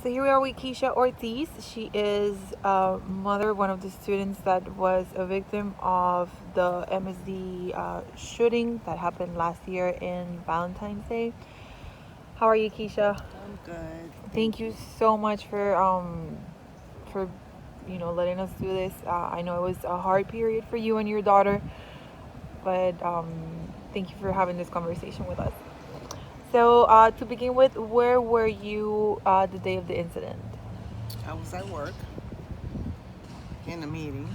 So here we are with Keshia Ortiz. She is a mother, one of the students that was a victim of the MSD shooting that happened last year in Valentine's Day. How are you, Keshia? I'm good. Thank Thank you you. so much for letting us do this. I know it was a hard period for you and your daughter, but thank you for having this conversation with us. So to begin with, where were you the day of the incident? I was at work in a meeting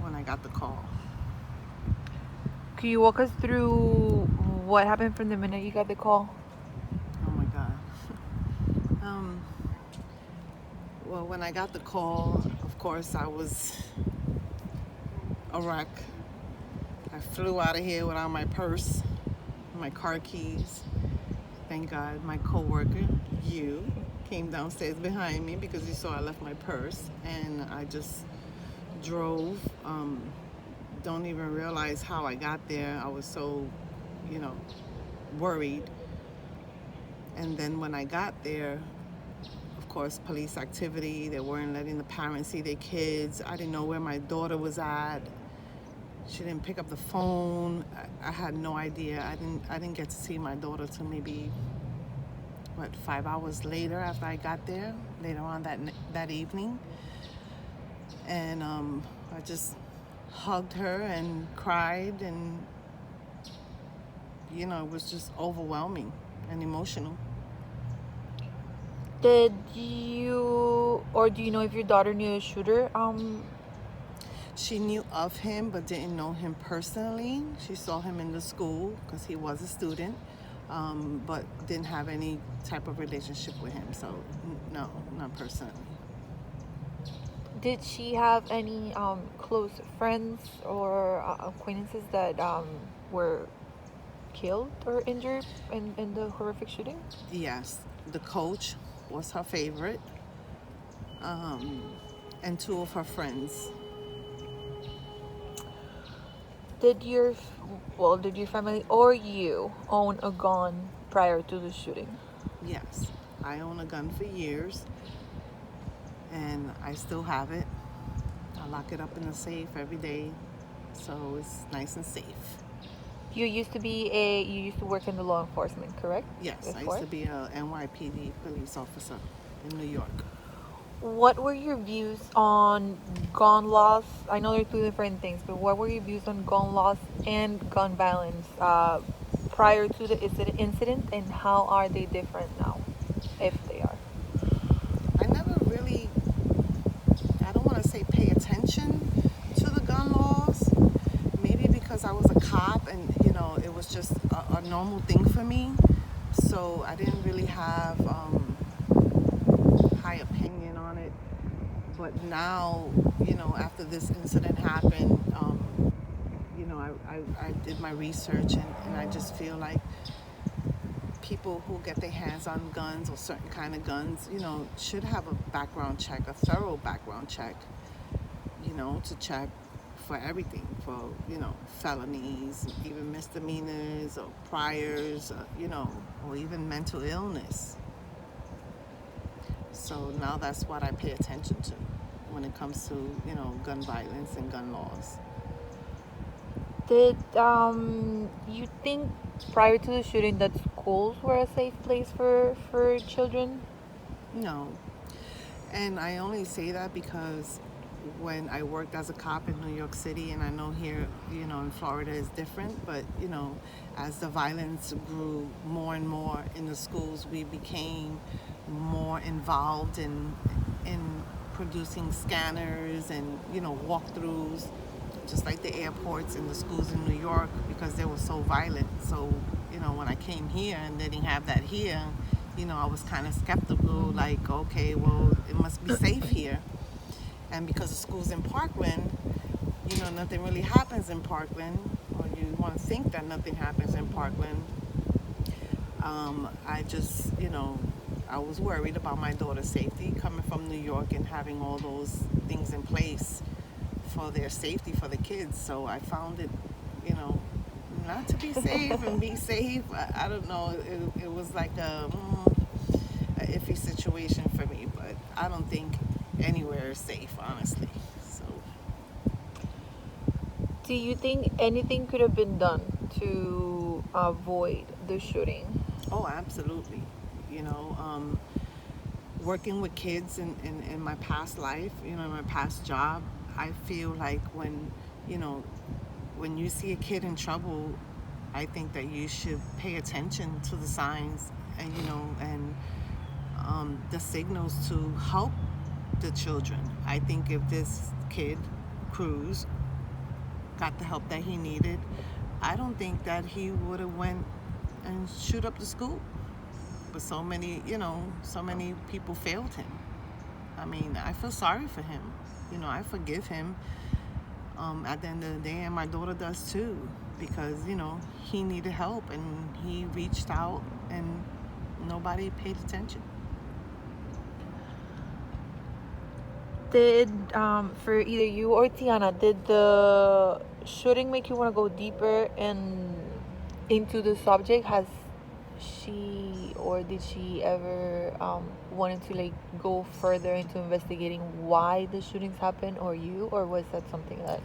when I got the call. Can you walk us through what happened from the minute you got the call? Oh my God. um, well, when I got the call, of course, I was a wreck. I flew out of here without my purse, my car keys. Thank God my coworker, you, came downstairs behind me because he saw I left my purse, and I just drove. Don't even realize how I got there. I was so, you know, worried. And then when I got there, of course, police activity. They weren't letting the parents see their kids. I didn't know where my daughter was at. She didn't pick up the phone. I had no idea. I didn't get to see my daughter till maybe 5 hours later after I got there, later on that evening. And I just hugged her and cried, and it was just overwhelming and emotional. Did you, or do you know if your daughter knew the shooter? She knew of him but didn't know him personally. She saw him in the school because he was a student, but didn't have any type of relationship with him. So no, not personally. Did she have any close friends or acquaintances that were killed or injured in the horrific shooting? Yes, the coach was her favorite, and two of her friends. Did your family or you own a gun prior to the shooting? Yes, I own a gun for years, and I still have it. I lock it up in the safe every day, so it's nice and safe. You used to work in the law enforcement, correct? Yes, I used Before? to be a NYPD police officer in New York. What were your views on gun laws? I know they're two different things, but what were your views on gun laws and gun violence prior to the incident, and how are they different now, if they are? I never really, I don't want to say pay attention to the gun laws, maybe because I was a cop and, it was just a normal thing for me. So I didn't really have high opinion on it. But now, after this incident happened, I did my research, and I just feel like people who get their hands on guns or certain kind of guns, should have a background check, a thorough background check, to check for everything, for, felonies, even misdemeanors or priors, or even mental illness. So now that's what I pay attention to when it comes to, gun violence and gun laws. Did you think prior to the shooting that schools were a safe place for children? No. And I only say that because when I worked as a cop in New York City, and I know here, in Florida is different, but, as the violence grew more and more in the schools, we became more involved in producing scanners and, walkthroughs, just like the airports and the schools in New York, because they were so violent. So, when I came here and they didn't have that here, I was kind of skeptical, like, okay, well, it must be safe here. And because the school's in Parkland, nothing really happens in Parkland, or you want to think that nothing happens in Parkland. I just, I was worried about my daughter's safety coming from New York and having all those things in place for their safety for the kids. So I found it, not to be safe and be safe. I don't know. It was like a iffy situation for me, but I don't think anywhere is safe, honestly. So, Do you think anything could have been done to avoid the shooting? oh, absolutely. You know, working with kids in my past life, in my past job, I feel like you know, when you see a kid in trouble, I think that you should pay attention to the signs and, the signals to help the children. I think if this kid, Cruz, got the help that he needed, I don't think that he would have went and shoot up the school. But so many people failed him. I mean, I feel sorry for him. I forgive him at the end of the day, and my daughter does too, because, he needed help and he reached out and nobody paid attention. Did for either you or Tiana, did the shooting make you want to go deeper into the subject? Has she or did she ever wanted to like go further into investigating why the shootings happened, or you, or was that something that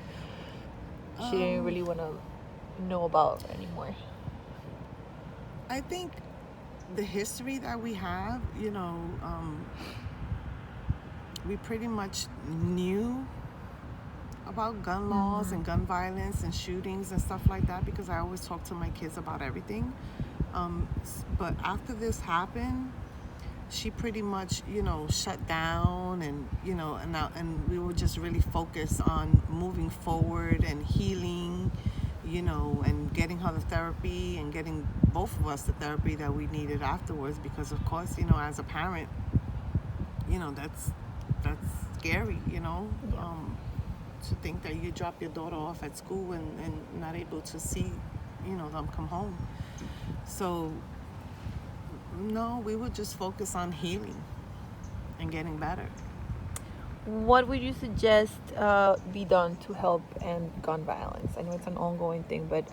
she didn't Um, really want to know about anymore? I think the history that we have, we pretty much knew about gun laws and gun violence and shootings and stuff like that, because I always talk to my kids about everything. But after this happened, she pretty much, shut down, and we were just really focused on moving forward and healing, and getting her the therapy and getting both of us the therapy that we needed afterwards, because of course, as a parent, that's scary, to think that you drop your daughter off at school and not able to see, them come home. So, no, we would just focus on healing and getting better. What would you suggest be done to help end gun violence? I know it's an ongoing thing, but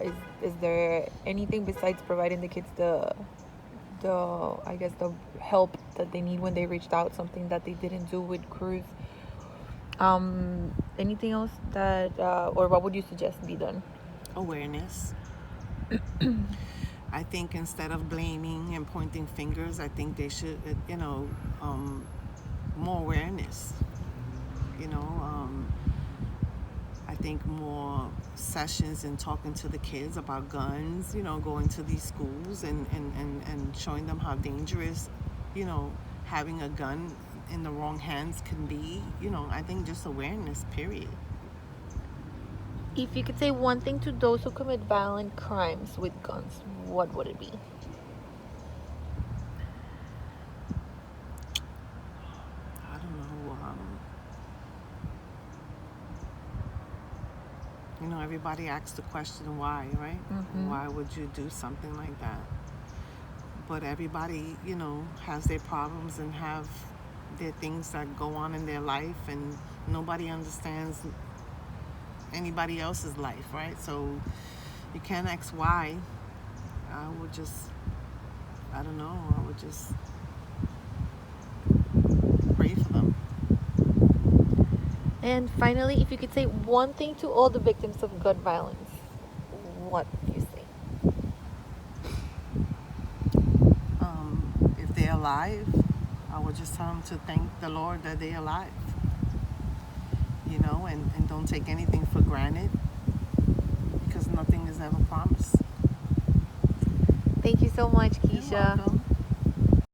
is there anything besides providing the kids the I guess the help that they need when they reached out, something that they didn't do with Cruz? Anything else that or what would you suggest be done? Awareness. I think instead of blaming and pointing fingers, I think they should, more awareness. I think more sessions and talking to the kids about guns, going to these schools and showing them how dangerous, having a gun in the wrong hands can be. I think just awareness, period. If you could say one thing to those who commit violent crimes with guns, what would it be? I don't know. Everybody asks the question why, right? Why would you do something like that? But everybody, has their problems and have their things that go on in their life, and nobody understands anybody else's life, right? So you can't ask why. I would just pray for them. And finally, if you could say one thing to all the victims of gun violence, what would you say? If they're alive, I would just tell them to thank the Lord that they're alive, and don't take anything for granted, because nothing is ever promised. Thank you so much, You're Keshia. welcome.